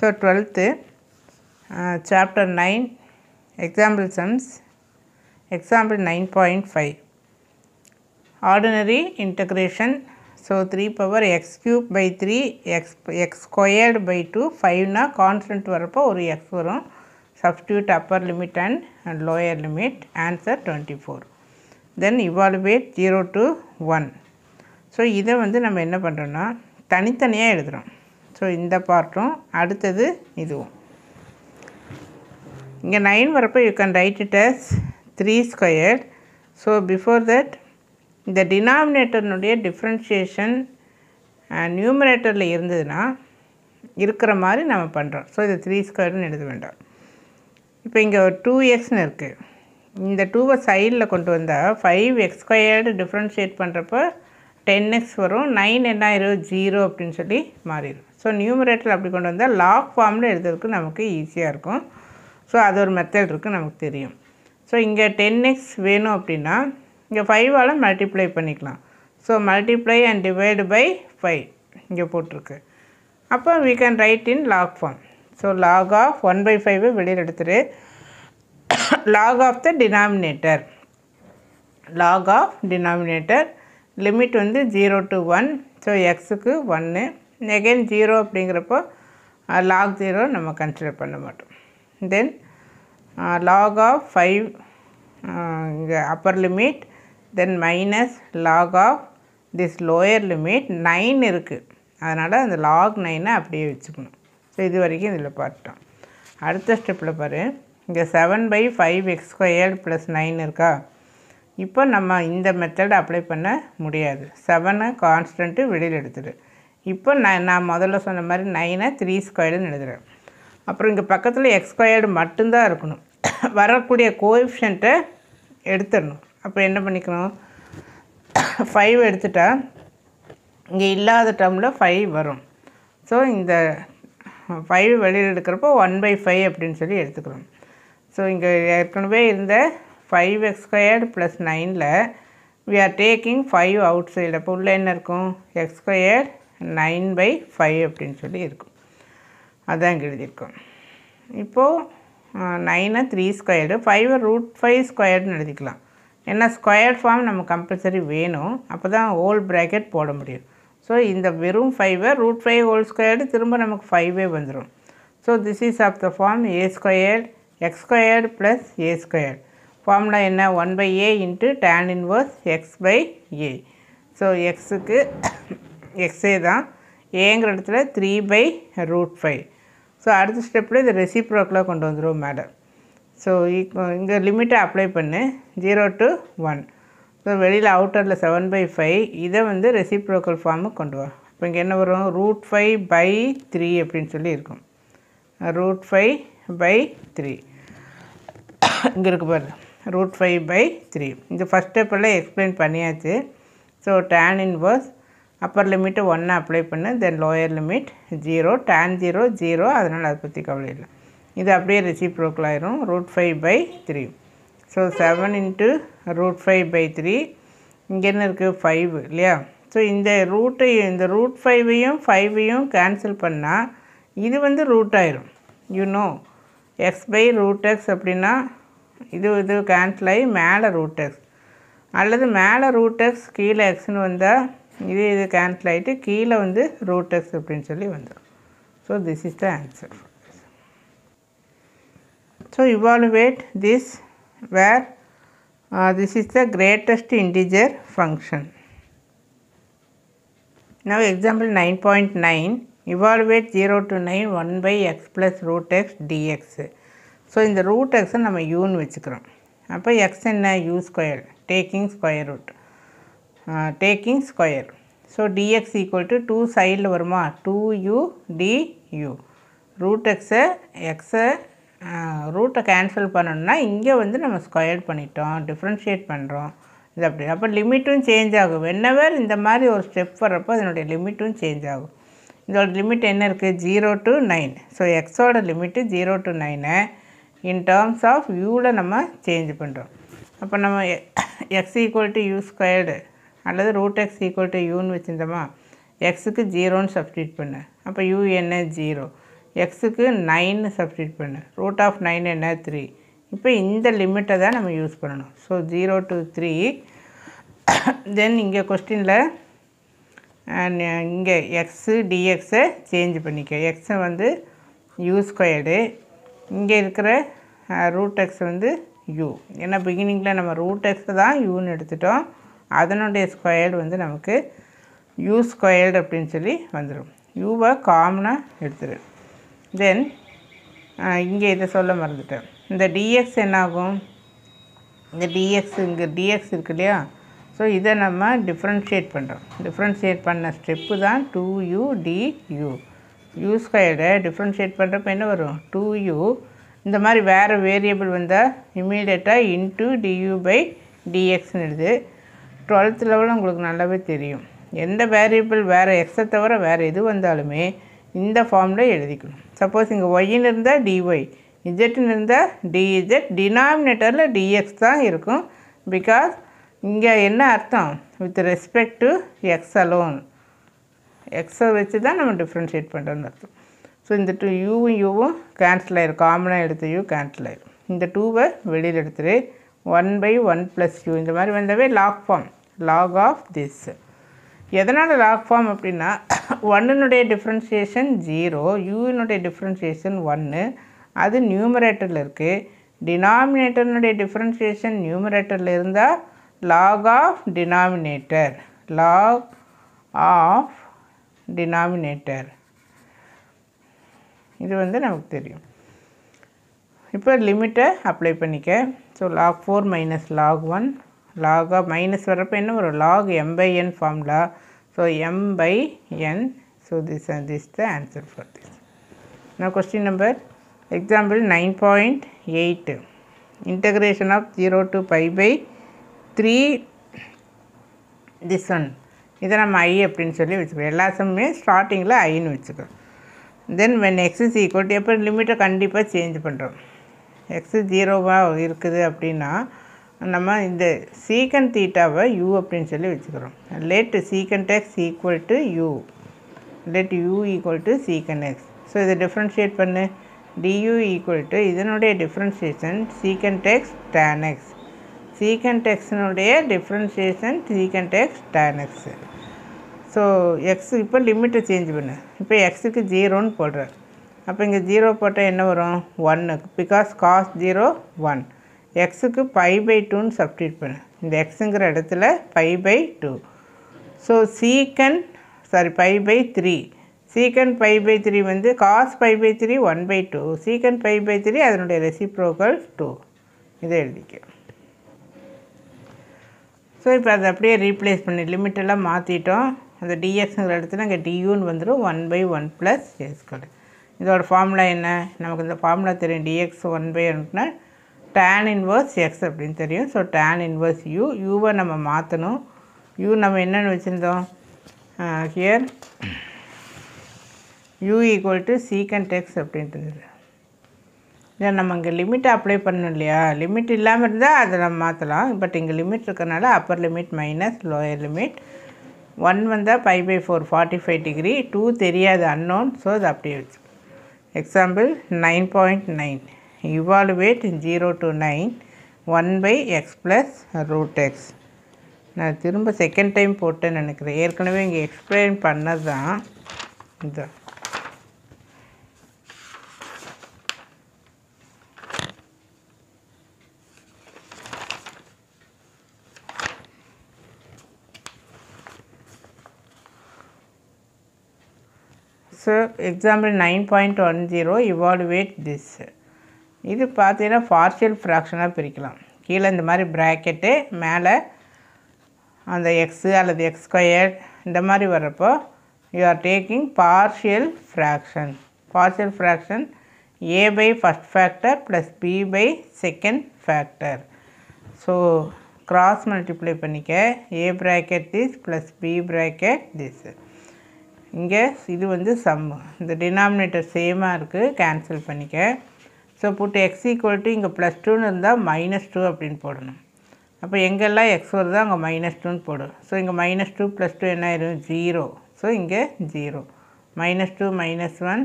So 12th chapter 9 example sums, example 9.5 ordinary integration. So 3 power x cube by 3 x squared by 2 5 na constant வரப்போ ஒரு x வரும். Substitute upper limit and lower limit. Answer 24. Then evaluate 0 to 1. So இதை வந்து நம்ம என்ன பண்ணுறோன்னா தனித்தனியாக எழுதுகிறோம். ஸோ இந்த பார்ட்டும் அடுத்தது இதுவும். இங்கே 9 வரப்போ you can write it as 3 squared. So before that இந்த டினாமினேட்டர்னுடைய டிஃப்ரென்ஷியேஷன் நியூமரேட்டரில் இருந்ததுன்னா இருக்கிற மாதிரி நம்ம பண்ணுறோம். ஸோ இது 3 ஸ்கொயர்னு எழுத வேண்டாம். இப்போ இங்கே ஒரு 2xன்னு இருக்குது. இந்த 2வை சைடில் கொண்டு வந்தால் 5x ஸ்கொயர்டு டிஃப்ரென்ஷியேட் பண்ணுறப்போ 10x வரும். 9 என்ன ஆயிரும் 0 அப்படின்னு சொல்லி மாறிடும். ஸோ நியூமரேட்டர் அப்படி கொண்டு வந்தால் லாக் ஃபார்மில் எழுதுறதுக்கு நமக்கு ஈஸியாக இருக்கும். ஸோ அது ஒரு மெத்தட் இருக்குது, நமக்கு தெரியும். ஸோ இங்கே 10x வேணும் அப்படின்னா இங்கே 5ஆல் மல்டிப்ளை பண்ணிக்கலாம். So multiply and divide by 5 இங்கே போட்டிருக்கு. அப்போ we can write in log form. So log of 1/5 வெளியில் எடுத்துரு. log of the denominator, log of denominator limit வந்து 0 to 1. ஸோ எக்ஸுக்கு 1. அகெயின் 0 அப்படிங்கிறப்போ log 0 நம்ம கன்சிடர் பண்ண மாட்டோம். தென் log of 5 இங்கே upper limit, then minus log of this lower limit 9 இருக்குது. அதனால் அந்த log 9 அப்படியே வச்சுக்கணும். ஸோ இது வரைக்கும் இதில் பார்த்தோம். அடுத்த ஸ்டெப்பில் பாரு, இங்கே 7/5x squared + 9 இருக்கா. இப்போ நம்ம இந்த மெத்தட் அப்ளை பண்ண முடியாது. 7 கான்ஸ்டன்ட்டு வெளியில் எடுத்துடு. இப்போ நான் முதல்ல சொன்ன மாதிரி 9 3 ஸ்கொயர்டுன்னு எழுதுகிறேன். அப்புறம் இங்கே பக்கத்தில் x ஸ்கொயர்டு மட்டும்தான் இருக்கணும். வரக்கூடிய கோஎஃபிஷியண்ட்டை எடுத்துடணும். அப்போ என்ன பண்ணிக்கணும், 5 எடுத்துட்டா இங்கே இல்லாத டேர்மில் 5 வரும். ஸோ இந்த 5 வெளியில் எடுக்கிறப்போ 1/5 அப்படின்னு சொல்லி எடுத்துக்கிறோம். ஸோ இங்கே ஏற்கனவே இருந்த 5x squared + 9ல் we are taking 5 out side. அப்போ உள்ள என்ன இருக்கும், x squared 9/5 அப்படின்னு சொல்லி இருக்கும். அதான் இங்கே எழுதியிருக்கோம். இப்போது 9 3 ஸ்கொயர்டு, 5 √5 ஸ்கொயர்டுன்னு எழுதிக்கலாம். ஏன்னா ஸ்கொயர் ஃபார்ம் நம்ம கம்பல்சரி வேணும், அப்போ தான் ஹோல் ப்ராக்கெட் போட முடியும். ஸோ இந்த வெறும் 5 √5 ஹோல் ஸ்கொயர்டு திரும்ப நமக்கு 5 வந்துடும். So this is of the form a squared x squared + a squared. Formula என்ன, 1/a into tan inverse x/a. So எக்ஸுக்கு எக்ஸே தான், ஏங்கிற இடத்துல 3/√5. ஸோ அடுத்த ஸ்டெப்பில் இது ரெசிப்ரோக்கலாக கொண்டு வந்துடும் மேலே. ஸோ இங்கே லிமிட்டை அப்ளை பண்ணு 0 to 1. ஸோ வெளியில் அவுட்டரில் 7/5, இதை வந்து ரெசிப்ரோக்கல் ஃபார்முக்கு கொண்டு வா. இப்போ இங்கே என்ன வரும், √5/3 அப்படின்னு சொல்லி இருக்கும். √5/3 இங்கே இருக்கு பாரு, √5/3. இந்த ஃபஸ்ட் ஸ்டெப்பெல்லாம் எக்ஸ்பிளைன் பண்ணியாச்சு. So tan inverse Appar limit 1 apply பண்ணு, தென் லோயர் லிமிட் 0, tan 0 0, அதனால் அதை பற்றி கவலை இல்லை. இது அப்படியே ரெசிப்ரோக்கல் ஆயிரும், √5/3. ஸோ 7 × √5/3. இங்கே என்ன இருக்குது 5 இல்லையா. ஸோ இந்த √5ஐயும் 5ஐயும் கேன்சல் பண்ணால் இது வந்து ரூட் ஆயிரும். யூனோ x/√x அப்படின்னா இது கேன்சல் ஆகி மேலே √x, அல்லது மேலே √x கீழே எக்ஸ்னு வந்தால் இது கேன்சல் ஆகிட்டு கீழே வந்து √x அப்படின்னு சொல்லி வந்துடும். So this is the answer. So evaluate this where this is the greatest integer function. Now example 9.9 evaluate 0 to 9 1/x + √x dx. So இந்த √x நம்ம யூன்னு வச்சுக்கிறோம். அப்போ எக்ஸ் என்ன, u square, taking square root, taking square. So dx = 2 சைடில் வருமா, 2u du. எக்ஸை ரூட்டை கேன்சல் பண்ணணும்னா இங்கே வந்து நம்ம ஸ்கொயர் பண்ணிட்டோம், டிஃப்ரென்ஷியேட் பண்ணுறோம். இது அப்படி. அப்போ லிமிட்டும் சேஞ்ச் ஆகும். வென்னவர் இந்த மாதிரி ஒரு ஸ்டெப் வர்றப்போ அதனுடைய லிமிட்டும் சேஞ்ச் ஆகும். இதோட லிமிட் என்ன இருக்குது, 0 to 9. ஸோ எக்ஸோட limit 0 to 9 in terms of யூவில் நம்ம சேஞ்ச் பண்ணுறோம். அப்போ நம்ம x = u ஸ்கொயர்டு அல்லது √x = uன்னு வச்சுருந்தோமா, எக்ஸுக்கு 0ன்னு சப்ஸ்டியூட் பண்ணு. அப்போ u என்ன 0. எக்ஸுக்கு 9 சப்ஸ்டிட் பண்ணு. ரூட் ஆஃப் 9 என்ன 3. இப்போ இந்த லிமிட்டை தான் நம்ம யூஸ் பண்ணணும். So 0 to 3. தென் இங்கே கொஸ்டினில் இங்கே எக்ஸு டிஎக்ஸை சேஞ்ச் பண்ணிக்க. எக்ஸை வந்து யூ ஸ்கொயர்டு, இங்கே இருக்கிற ரூட் எக்ஸ் வந்து யூ. ஏன்னா பிகினிங்கில் நம்ம ரூட் எக்ஸை தான் யூன்னு எடுத்துட்டோம். அதனுடைய ஸ்கொயர்டு வந்து நமக்கு யூ ஸ்கொயர்டு அப்படின்னு சொல்லி வந்துடும். யூவை காமனாக எடுத்துரு. தென் இங்கே இதை சொல்ல மறந்துட்டேன். இந்த டிஎக்ஸ் என்னாகும், இந்த டிஎக்ஸ் இங்கே டிஎக்ஸ் இருக்கு இல்லையா, ஸோ இதை நம்ம டிஃப்ரென்ஷியேட் பண்ணுறோம். டிஃப்ரென்ஷியேட் பண்ண ஸ்டெப்பு தான் 2u du. யூ ஸ்கொயர்டை டிஃப்ரென்ஷியேட் பண்ணுறப்ப என்ன வரும், 2u. இந்த மாதிரி வேறு வேரியபிள் வந்தால் இம்மீடியட்டாக இன்ட்டு du பை dxன்னு எழுது. 12th லெவலில் உங்களுக்கு நல்லாவே தெரியும். எந்த வேரியபிள் வேறு எக்ஸை தவிர வேறு எது வந்தாலுமே இந்த ஃபார்மில் எழுதிக்கணும். சப்போஸ் இங்கே ஒய்ன்னு இருந்தால் டிஒய், இஜெட்னு இருந்தால் டிஇஜெட், டினாமினேட்டரில் டிஎக்ஸ் தான் இருக்கும். பிகாஸ் இங்கே என்ன அர்த்தம், with respect to X alone, எக்ஸை வச்சு தான் நம்ம டிஃப்ரென்ஷியேட் பண்ணுறோன்னு அர்த்தம். ஸோ இந்த யூவும் கேன்சல் ஆயிரும், காமனாக எடுத்த யூ கேன்சல் ஆயிரும். இந்த 2வை வெளியில் எடுத்துரு. 1/1 + u இந்த மாதிரி வந்தாவே log form, log of this. எதனால் லாக் ஃபார்ம் அப்படின்னா 1னுடைய டிஃப்ரென்ஷியேஷன் 0, யூனுடைய டிஃப்ரென்ஷியேஷன் 1, அது நியூமரேட்டரில் இருக்குது. டினாமினேட்டர்னுடைய டிஃப்ரென்ஷியேஷன் நியூமரேட்டரில் இருந்தால் log of denominator, log of denominator. இது வந்து நமக்கு தெரியும். இப்போ லிமிட்டை அப்ளை பண்ணிக்க. So log 4 minus log 1, log of minus வரப்போ என்ன வரும், log m/n formula. So m/n. So this the answer for this. Now question number, example 9.8. Integration of 0 to pi/3 this one. இதை நம்ம ஐ அப்படின்னு சொல்லி வச்சுக்கிறோம். எல்லா சம்மே ஸ்டார்டிங்கில் ஐன்னு வச்சுக்கிறோம். தென் when x is equal to, எப்போ லிமிட்டை கண்டிப்பாக சேஞ்ச் பண்ணுறோம். எக்ஸு 0வாக இருக்குது அப்படின்னா நம்ம இந்த சீக்கண்ட் தீட்டாவை u அப்படின்னு சொல்லி வச்சுக்கிறோம். Let secant x equal to u, let u equal to secant x. So இதை டிஃப்ரென்ஷியேட் பண்ணு. du ஈக்குவல் டு இதனுடைய differentiation secant x tan x. Secant எக்ஸினுடைய differentiation secant x tan x. So x இப்போ லிமிட்டை change பண்ணு. இப்போ எக்ஸுக்கு 0ன்னு போடுறேன். அப்போ இங்கே 0 போட்டால் என்ன வரும், 1. Because cos 0 1. எக்ஸுக்கு π/2ன்னு சப்ஸ்டிட் பண்ணு. இந்த எக்ஸுங்கிற இடத்துல π/2. ஸோ π/3. சீக்கண்ட் π/3 வந்து cos π/3 1/2. சீக்கண்ட் π/3 அதனுடைய ரெசிப்ரோக்கல் 2. இதை எழுதிக்க. ஸோ இப்போ அதை அப்படியே ரீப்ளேஸ் பண்ணி லிமிட்டெல்லாம் மாற்றிட்டோம். அந்த டிஎக்ஸுங்கிற இடத்துல இங்கே டியூன்னு வந்துடும் 1/1 + a². இதோட ஃபார்முலா என்ன, நமக்கு இந்த ஃபார்முலா தெரியும். dx 1/1னா tan இன்வர்ஸ் எக்ஸ் அப்படின்னு தெரியும். So tan inverse u. யூவை நம்ம மாற்றணும். யூ நம்ம என்னென்னு வச்சுருந்தோம், here u equal to secant x அப்படின்ட்டு இருந்தது. இதை நம்ம இங்கே லிமிட்டை அப்ளை பண்ணணும் இல்லையா. லிமிட் இல்லாமல் இருந்தால் அதை நம்ம மாற்றலாம். பட் இங்கே லிமிட் இருக்கிறனால Appar limit minus lower limit. 1 வந்தால் π/4 45 டிகிரி. 2 தெரியாது, அன்னோன். ஸோ அது அப்படியே வச்சு. Example 9.9. Evaluate 0 to 9 1/x + √x. நான் திரும்ப செகண்ட் டைம் போட்டேன்னு நினைக்கிறேன். ஏற்கனவே இங்கே எக்ஸ்பிளைன் பண்ணது தான் இது. So example 9.10 evaluate this. இது பார்த்தீங்கன்னா பார்ஷியல் ஃப்ராக்ஷனாக பிரிக்கலாம். கீழே இந்த மாதிரி ப்ராக்கெட்டு, மேலே அந்த எக்ஸு அல்லது x² இந்த மாதிரி வர்றப்போ you are taking partial fraction. Partial fraction a/, first factor + b/, second factor. So cross multiply பண்ணிக்க. a bracket this + b bracket this. இங்கே இது வந்து சம்மு. இந்த டினாமினேட்டர் சேமாக இருக்குது, கேன்சல் பண்ணிக்க. So puttu X equal to இங்கே +2ன்னு இருந்தால் -2 அப்படின்னு போடணும். அப்போ எங்கெல்லாம் எக்ஸ் வருதோ அங்கே -2ன்னு போடு. ஸோ இங்கே -2 + 2 என்ன ஆயிரும், 0. ஸோ இங்கே 0. -2 -1.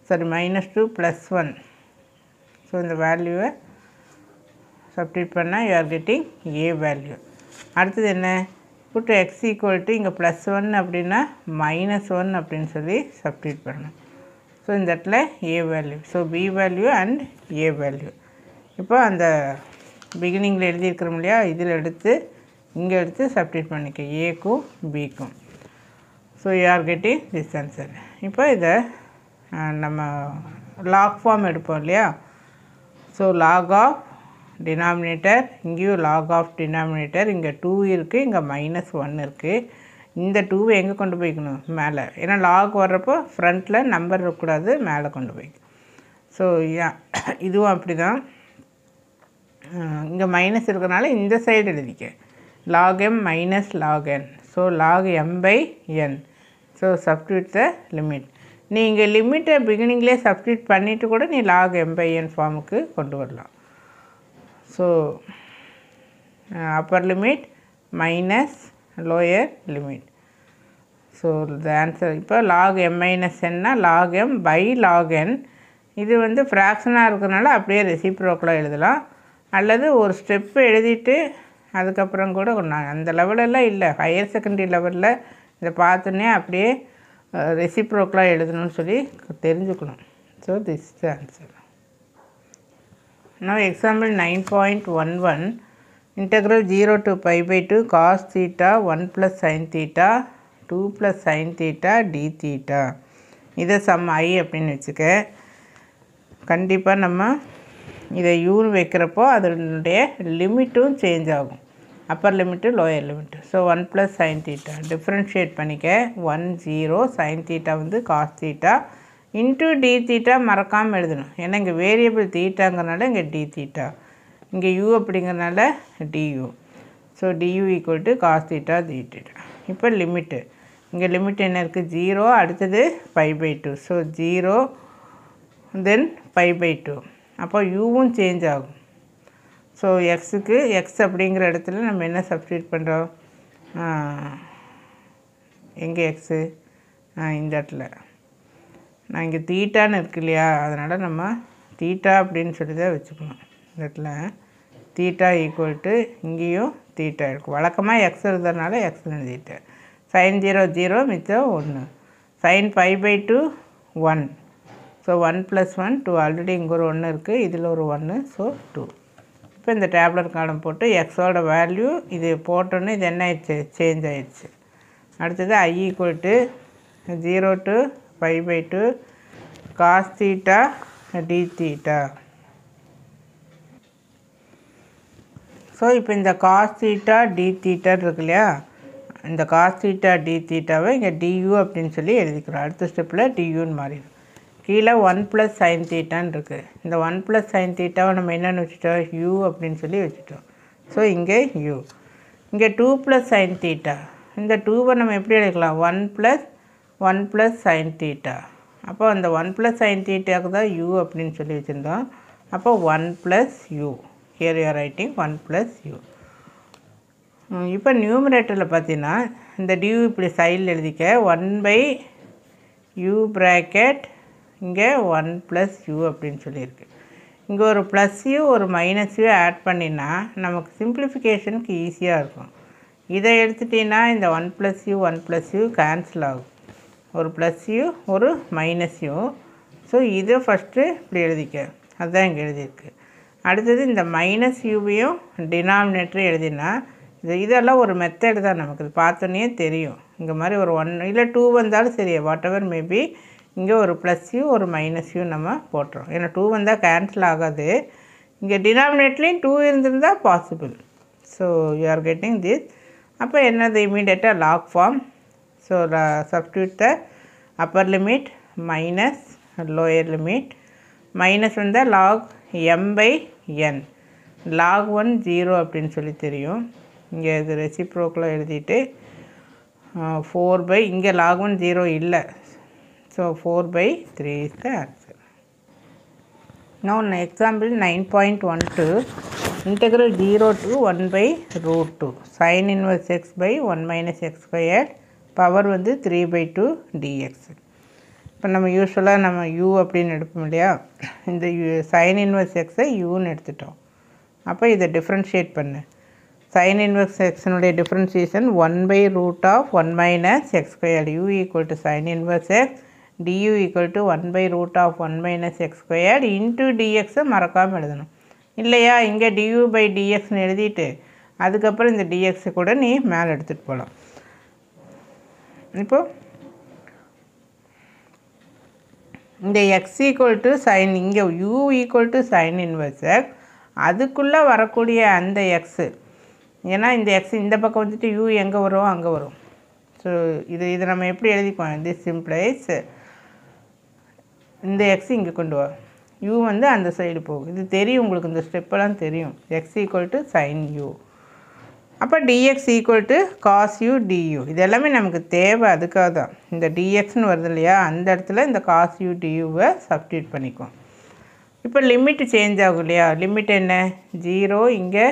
sorry -2 + 1. ஸோ இந்த வேல்யூவை சப்ஸ்டிட்யூட் பண்ணால் you are getting a value. அடுத்தது என்ன, புட் x = இங்கே +1 அப்படின்னா -1 அப்படின்னு சொல்லி சப்ஸ்டிட்யூட் பண்ணணும். ஸோ இந்த இடத்துல a value, so b value and a value. இப்போ அந்த பிகினிங்கில் எழுதியிருக்கிறோம் இல்லையா, இதில் எடுத்து இங்கே எடுத்து சப்ஸ்டிட்யூட் பண்ணிக்க ஏக்கும் பிக்கும். So you are getting this answer. இப்போ இதை நம்ம லாக் ஃபார்ம் எடுப்போம் இல்லையா. ஸோ லாக் ஆஃப் டினாமினேட்டர், இங்கேயும் லாக் ஆஃப் டினாமினேட்டர், இங்கே 2 இருக்குது, இங்கே -1 இருக்குது. இந்த 2வை எங்கே கொண்டு போய்க்கணும், மேலே. ஏன்னா லாக் வர்றப்போ ஃப்ரண்ட்டில் நம்பர் இருக்கக்கூடாது, மேலே கொண்டு போய்க்கணும். ஸோ இதுவும் அப்படி தான். இங்கே மைனஸ் இருக்கிறனால இந்த சைடு எழுதிக்க log m minus log n. So log m/n. So substitute the limit. நீ இங்கே லிமிட்டை பிகினிங்லேயே சப்ஸ்டிட்யூட் பண்ணிவிட்டு கூட நீ log m/n ஃபார்முக்கு கொண்டு வரலாம். So Appar limit minus lower limit. So the answer இப்போ log m-n log m/log n. இது வந்து ஃப்ராக்ஷனாக இருக்கிறதுனால அப்படியே ரெசிப்ரோக்கலாக எழுதலாம். அல்லது ஒரு ஸ்டெப்பு எழுதிட்டு அதுக்கப்புறம் கூட நான் அந்த லெவலெல்லாம் இல்லை, ஹையர் செகண்டரி லெவலில் இதை பார்த்தோன்னே அப்படியே ரெசிப்ரோக்கலாக எழுதணும்னு சொல்லி தெரிஞ்சுக்கணும். So this the answer. Now example 9.11, integral 0 to π/2 cos theta 1 plus sin theta 2 plus sin theta d theta. இதை சம் I அப்படின்னு வச்சுக்க. கண்டிப்பாக நம்ம இதை யூன்னு வைக்கிறப்போ அதனுடைய லிமிட்டும் சேஞ்ச் ஆகும், upper limit lower limit. So 1 plus sin theta differentiate பண்ணிக்க. 1 0 sin theta வந்து cos theta into d theta மறக்காமல் எழுதணும். ஏன்னா இங்கே வேரியபிள் தீட்டாங்கிறனால இங்கே டி தீட்டா, இங்கே யூ அப்படிங்கிறனால du. So du = cos theta d theta. இப்போ லிமிட்டு, இங்கே லிமிட் என்ன இருக்குது, 0, அடுத்தது π/2. So 0 then π/2. அப்போ யூவும் சேஞ்ச் ஆகும். ஸோ எக்ஸுக்கு எக்ஸ் அப்படிங்கிற இடத்துல நம்ம என்ன சப்ஸ்டிட்யூட் பண்ணுறோம், எங்கே எக்ஸு, இந்த இடத்துல நான் இங்கே தீட்டான்னு இருக்கு இல்லையா, அதனால் நம்ம தீட்டா அப்படின்னு சொல்லி தான் வச்சுக்கணும். இந்த இடத்துல தீட்டா = இங்கேயும் தீட்டா இருக்கும். வழக்கமாக எக்ஸ் இருக்கிறதுனால எக்ஸ்னு எழுதிட்டேன். sin 0 0 மிச்சம் 1, sin π/2 1. ஸோ 1 + 1 2, ஆல்ரெடி இங்கே ஒரு 1 இருக்குது, இதில் ஒரு 1, ஸோ 2. இப்போ இந்த டேப்லெட் காலம் போட்டு எக்ஸோட வேல்யூ இது போட்டோன்னே இது என்ன ஆயிடுச்சு, சேஞ்ச் ஆயிடுச்சு. அடுத்தது I = 0 to π/2 cos theta d theta. So இப்போ இந்த cos theta d theta இருக்கு இல்லையா, இந்த cos theta d thetaவை இங்கே du அப்படின்னு சொல்லி எழுதிக்கிறோம். அடுத்த ஸ்டெப்பில் duன்னு மாறிடும். கீழே 1 plus sin thetaன்னு இருக்குது. இந்த 1 plus sin thetaவை நம்ம என்னென்னு வச்சுட்டோம், u அப்படின்னு சொல்லி வச்சுட்டோம். ஸோ இங்கே u. இங்கே 2 plus sin theta, இந்த 2வை நம்ம எப்படி எழுதிக்கலாம், 1 plus sin theta. அப்போ அந்த 1 plus sin thetaக்கு தான் u அப்படின்னு சொல்லி வச்சுருந்தோம். அப்போ 1 plus u. Here you are writing 1 plus u. இப்போ நியூமரேட்டரில் பார்த்தீங்கன்னா இந்த du இப்படி சைடில் எழுதிக்க, 1/u ப்ராக்கெட் இங்கே 1 plus u அப்படின்னு சொல்லியிருக்கு. இங்கே ஒரு ப்ளஸ் u ஒரு மைனஸ் u ஆட் பண்ணினா நமக்கு சிம்பிளிஃபிகேஷனுக்கு ஈஸியாக இருக்கும். இதை எடுத்துட்டிங்கன்னா இந்த 1 plus u 1 plus u cancel ஆகும், ஒரு ப்ளஸ் யூ ஒரு மைனஸ் யூ. ஸோ இதை ஃபஸ்ட்டு இப்படி எழுதிக்க, அதுதான் இங்கே எழுதியிருக்கு. அடுத்தது இந்த மைனஸ் யூவையும் டினாமினேட்டரும் எழுதினா இதெல்லாம் ஒரு மெத்தட் தான், நமக்கு இது பார்த்தோன்னே தெரியும். இங்கே மாதிரி ஒரு 1 இல்லை 2 வந்தாலும் சரி, வாட் எவர் மேபி, இங்கே ஒரு ப்ளஸ் யூ ஒரு மைனஸ் யூ நம்ம போட்டுறோம். ஏன்னா 2 வந்தால் கேன்சல் ஆகாது. இங்கே டினாமினேட்லேயும் 2 இருந்திருந்தால் possible. So you are getting this. அப்போ என்னது, இமீடியட்டாக log form. So substitute the upper limit minus lower limit. Minus வந்தால் log m/n. log 1 0 அப்படின்னு சொல்லி தெரியும். இங்கே இது ரெசிப்ரோக்கலாக எழுதிட்டு 4/, இங்கே log 1 0 இல்லை. So 4/3 is the answer. Now example 9.12, integral 0 to 1/√2 sin inverse x by 1 minus x squared, power வந்து 3/2 dx. இப்போ நம்ம யூஸ்வலாக நம்ம யூ அப்படின்னு எடுப்போம் இல்லையா, இந்த சைன் இன்வர்ஸ் எக்ஸை யூன்னு எடுத்துட்டோம். அப்போ இதை டிஃப்ரென்ஷியேட் பண்ணு. சைன் இன்வர்ஸ் எக்ஸினுடைய differentiation 1/√(1 - x²). u equal to sine inverse x, du equal to 1/√(1 - x² into டிஎக்ஸை மறக்காமல் எழுதணும். இல்லையா, இங்கே du/dxன்னு எழுதிட்டு அதுக்கப்புறம் இந்த டிஎக்ஸை கூட நீ மேலே எடுத்துகிட்டு போகலாம். இப்போது இந்த எக்ஸ் ஈக்குவல் டு சைன், இங்கே you equal to sine inverse X, அதுக்குள்ளே வரக்கூடிய அந்த எக்ஸு, ஏன்னா இந்த எக்ஸ் இந்த பக்கம் வந்துட்டு யூ எங்கே வரும், அங்கே வரும். ஸோ இது நம்ம எப்படி எழுதிக்குவோம், திஸ் சிம்ப்ளைஸ் இந்த எக்ஸ் இங்கே கொண்டு வா, யூ வந்து அந்த சைடு போகும். இது தெரியும் உங்களுக்கு, இந்த ஸ்டெப்பெல்லாம் தெரியும். X equal to sine u. அப்போ dx equal to cos u du. இது எல்லாமே நமக்கு தேவை, அதுக்காக தான் இந்த டிஎக்ஸ்னு வருது இல்லையா, அந்த இடத்துல இந்த காஸ் யூ டியூவை சப்ஸ்டியூட் பண்ணிக்குவோம். இப்போ லிமிட்டு சேஞ்ச் ஆகும் இல்லையா, லிமிட் என்ன, 0, இங்கே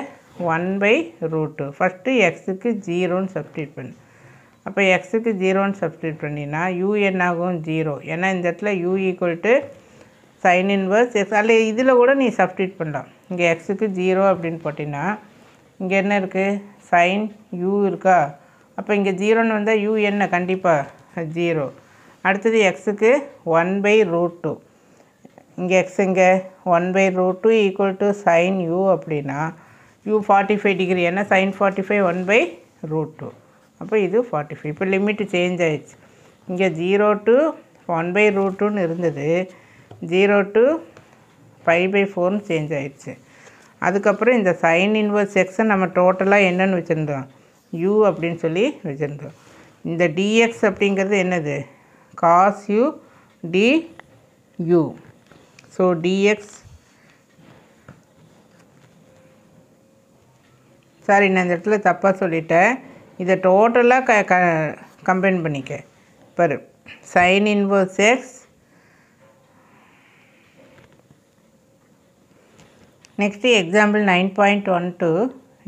1/√2. ஃபஸ்ட்டு எக்ஸுக்கு 0ன்னு சப்ஸ்டியூட் பண்ணு. அப்போ எக்ஸுக்கு 0ன்னு சப்ஸ்டியூட் பண்ணினா யூ என்ன ஆகும், 0. ஏன்னா இந்த இடத்துல you equal to sine inverse X, அல்ல இதில் கூட நீ சப்ஸ்டியூட் பண்ணலாம். இங்கே எக்ஸுக்கு 0 அப்படின்னு போட்டிங்கன்னா இங்கே என்ன இருக்குது, சைன் யூ இருக்கா. அப்போ இங்கே 0ன்னு வந்தால் யூ என்ன, கண்டிப்பாக 0. அடுத்தது எக்ஸுக்கு 1/√2. இங்கே எக்ஸ் இங்கே 1/√2 ஈக்குவல் டு சைன் யூ அப்படின்னா யூ 45 டிகிரி, ஏன்னா சைன் 45 1/√2. அப்போ இது 45. இப்போ லிமிட்டு சேஞ்ச் ஆகிடுச்சு. இங்கே 0 to 1/√2ன்னு இருந்தது, 0 to π/4ன்னு சேஞ்ச் ஆகிடுச்சு. அதுக்கப்புறம் இந்த சைன் இன்வர்ஸ் எக்ஸை நம்ம டோட்டலாக என்னென்னு வச்சுருந்தோம், யூ அப்படின்னு சொல்லி வச்சுருந்தோம். இந்த டிஎக்ஸ் அப்படிங்கிறது என்னது, cos u du. So dx, sorry நான் இந்த இடத்துல தப்பாக சொல்லிட்டேன், இதை டோட்டலாக கம்பைன் பண்ணிக்க. பாரு, sign inverse X, next example 9.12,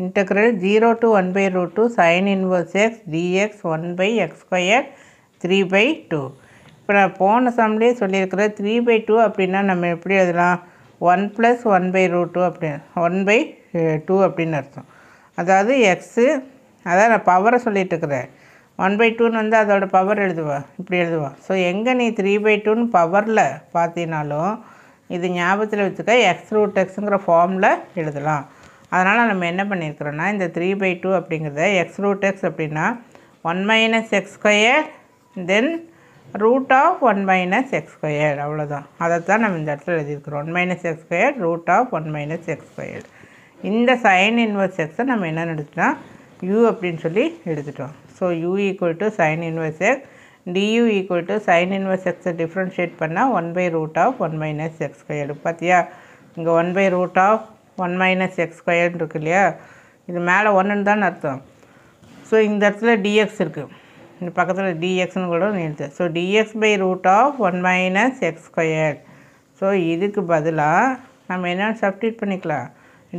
integral 0 to 1/√2 sign inverse X dx 1/x², 3/2. இப்போ நான் போன சம்லேயே சொல்லியிருக்கிறேன், 3/2 அப்படின்னா நம்ம எப்படி எழுதலாம், 1 + 1/√2 அப்படி 1/2 அப்படின்னு அர்த்தம். அதாவது எக்ஸு, அதான் நான் பவரை சொல்லிகிட்டு இருக்கிறேன், 1/2ன்னு வந்து அதோட பவர் எழுதுவா, இப்படி எழுதுவா. ஸோ எங்கே நீ 3/2ன்னு பவரில் பார்த்தீங்கனாலும் இது ஞாபகத்தில் வச்சுக்க, x√xங்கிற ஃபார்மில் எழுதலாம். அதனால் நம்ம என்ன பண்ணியிருக்கிறோன்னா, இந்த 3/2 அப்படிங்கிறத x√x அப்படின்னா 1 - x², தென் √(1 - x²). அவ்வளோதான், அதைத்தான் நம்ம இந்த இடத்துல எழுதியிருக்கிறோம், 1 - x², √(1 - x². இந்த சைன் இன்வர்ஸ் எக்ஸை நம்ம என்ன எடுத்துட்டோம், u அப்படின்னு சொல்லி எடுத்துட்டோம். So u equal to sine inverse x, du equal to sine inverse எக்ஸை டிஃப்ரென்ஷியேட் பண்ணால் 1/√(1 - x²). பார்த்தியா, இங்கே 1/√(1 - x²) இருக்கு இல்லையா, இது மேலே 1ன்னு தான் அர்த்தம். ஸோ இந்த இடத்துல dx இருக்குது, இந்த பக்கத்தில் dxன்னு கூட எழுது. So dx/√(1 - x²). ஸோ இதுக்கு பதிலாக நம்ம என்ன சப்ஸ்டியூட் பண்ணிக்கலாம்,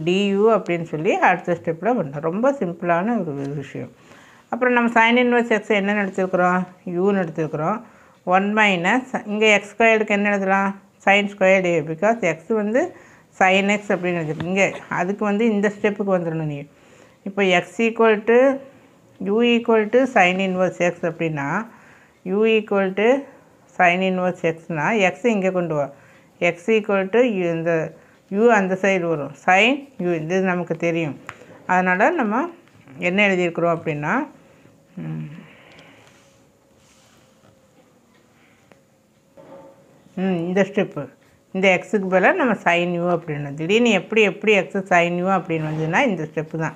du அப்படின்னு சொல்லி அடுத்த ஸ்டெப்பில் பண்ணலாம். ரொம்ப சிம்பிளான ஒரு விஷயம். அப்புறம் நம்ம சைன் இன்வர்ஸ் எக்ஸ் என்னென்னு எடுத்துருக்குறோம், யூன்னு எடுத்துருக்குறோம். 1 இங்கே x²க்கு என்ன எழுதலாம், sin²a, பிகாஸ் எக்ஸ் வந்து sin x அப்படின்னு எழுதிருக்கு. இங்கே அதுக்கு வந்து இந்த ஸ்டெப்புக்கு வந்துடணும் நீ. இப்போ x equal to u equal to sine inverse x அப்படின்னா u equal to sine inverse எக்ஸ்னால் எக்ஸ் இங்கே கொண்டு வா, எக்ஸ் ஈக்குவல் டு இந்த யூ அந்த சைடு வரும், சைன் யூ, இது நமக்கு தெரியும். அதனால் நம்ம என்ன எழுதியிருக்கிறோம் அப்படின்னா, இந்த ஸ்டெப்பு, இந்த எக்ஸுக்கு பதிலாக நம்ம சைன் யூ அப்படின்னு, திடீர்னு எப்படி எக்ஸு சைன் யூ அப்படின்னு வந்ததுன்னா இந்த ஸ்டெப்பு தான்.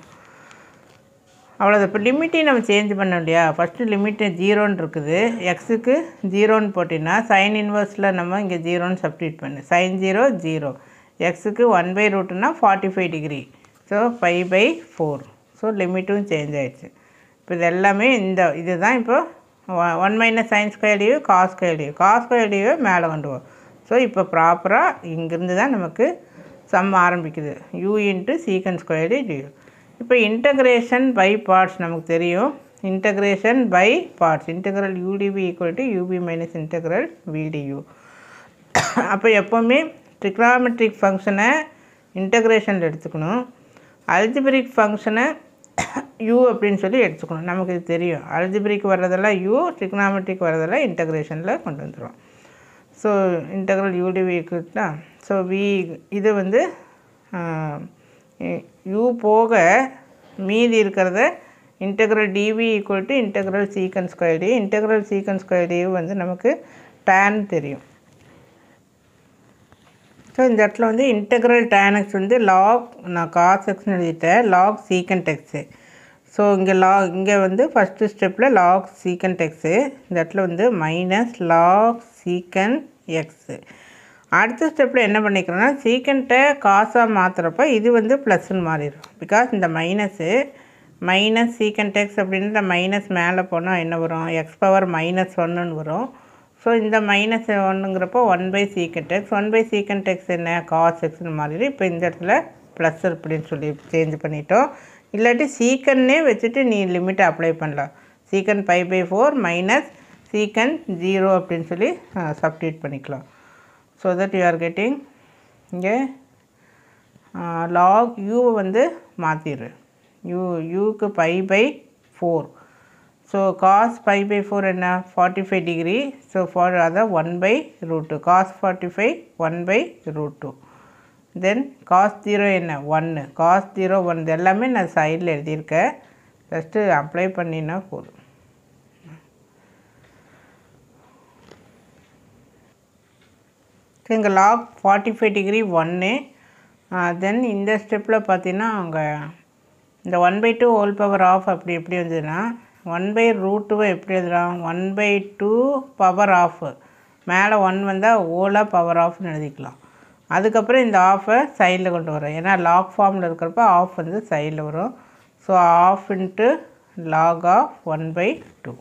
அவ்வளோதான். இப்போ லிமிட்டையும் நம்ம சேஞ்ச் பண்ணோம் இல்லையா, ஃபஸ்ட்டு லிமிட்டு 0ன்னு இருக்குது, எக்ஸுக்கு 0ன்னு போட்டிங்கன்னா சைன் இன்வர்ஸில் நம்ம இங்கே 0ன்னு சப்ஸ்டியூட் பண்ணு, சைன் 0 0, எக்ஸுக்கு 1/√2னா 45 டிகிரி, ஸோ π/4. ஸோ லிமிட்டும் சேஞ்ச் ஆகிடுச்சு. இப்போ இது எல்லாமே இதுதான் இப்போ 1 - sin²du cos²du, cos²du மேலே கொண்டு வரும். ஸோ இப்போ ப்ராப்பராக இங்கேருந்து தான் நமக்கு சம் ஆரம்பிக்குது, u × sec²du du. இப்போ இன்டகிரேஷன் பை பார்ட்ஸ் நமக்கு தெரியும். integration by parts. Integral udv equal to ub minus integral vdu. அப்போ எப்போவுமே ட்ரிக்னாமெட்ரிக் ஃபங்க்ஷனை இன்டகிரேஷனில் எடுத்துக்கணும், அல்ஜிப்ரிக் ஃபங்க்ஷனை u அப்படின்னு சொல்லி எடுத்துக்கணும். நமக்கு இது தெரியும், அல்ஜிப்ரிக் வர்றதெல்லாம் u, ட்ரிக்னாமெட்ரிக் வர்றதெல்லாம் இன்டகிரேஷனில் கொண்டு வந்துடும். ஸோ இன்டகிரல் udv இருக்குன்னா, ஸோ இது வந்து u போக மீதி இருக்கிறத integral dv equal to integral secant square d. integral secant square d வந்து நமக்கு tan தெரியும். ஸோ இந்த இடத்துல வந்து இன்டெக்ரல் tan x வந்து லாக், நான் காஸ் எக்ஸ்னு எழுதிட்டேன், லாக் சீக்கண்ட் எக்ஸு. ஸோ இங்கே வந்து ஃபஸ்ட்டு ஸ்டெப்பில் லாக் சீக்கண்ட் எக்ஸு, இந்த இடத்துல வந்து மைனஸ் லாக் சீக்கண்ட் எக்ஸு. அடுத்த ஸ்டெப்பில் என்ன பண்ணிக்கிறோன்னா, சீக்கண்ட்டை காசாக மாற்றுறப்ப இது வந்து ப்ளஸ்ன்னு மாறிடும். பிகாஸ் இந்த மைனஸ் சீக்கண்ட் எக்ஸ் அப்படின்ற மைனஸ் மேலே போனால் என்ன வரும், எக்ஸ் பவர் -1ன்னு வரும். ஸோ இந்த -1ங்கிறப்போ 1/சீக்கண்ட் எக்ஸ், 1/சீக்கண்ட் எக்ஸ் என்ன காஸ் எக்ஸ்னு மாறிடும். இப்போ இந்த இடத்துல ப்ளஸ் அப்படின்னு சொல்லி சேஞ்ச் பண்ணிட்டோம். இல்லாட்டி சீக்கன்னே வச்சுட்டு நீ லிமிட்டை அப்ளை பண்ணலாம். சீக்கண்ட் π/4 மைனஸ் சீக்கண்ட் 0 அப்படின்னு சொல்லி சப்ஸ்டிட்யூட் பண்ணிக்கலாம். So that you are getting இங்கே லாக் u வந்து மாற்றிடு, யூக்கு π/4. ஸோ காஸ் π/4 என்ன 45 டிகிரி. ஸோ அதான் 1/√2, காஸ் 45 1/√2. தென் காஸ் 0 என்ன 1, காஸ் 0 1, எல்லாமே நான் சைடில் எழுதியிருக்கேன், ஜஸ்ட்டு அப்ளை பண்ணினா போதும். இங்கே லாக் 45 டிகிரி 1. தென் இந்த ஸ்டெப்பில் பார்த்தீங்கன்னா அங்கே இந்த 1/2 ஹோல் பவர் ஆஃப் அப்படி எப்படி வந்ததுன்னா, 1/√2 எப்படி எழுதலாம், 1/2 பவர் ஆஃப், மேலே 1 வந்தால் ஓலாக பவர் ஆஃப்னு எழுதிக்கலாம். அதுக்கப்புறம் இந்த ஆஃபை சைடில் கொண்டு வரோம், ஏன்னா லாக் ஃபார்மில் இருக்கிறப்ப ஆஃப் வந்து சைடில் வரும். So half into log of 1/2.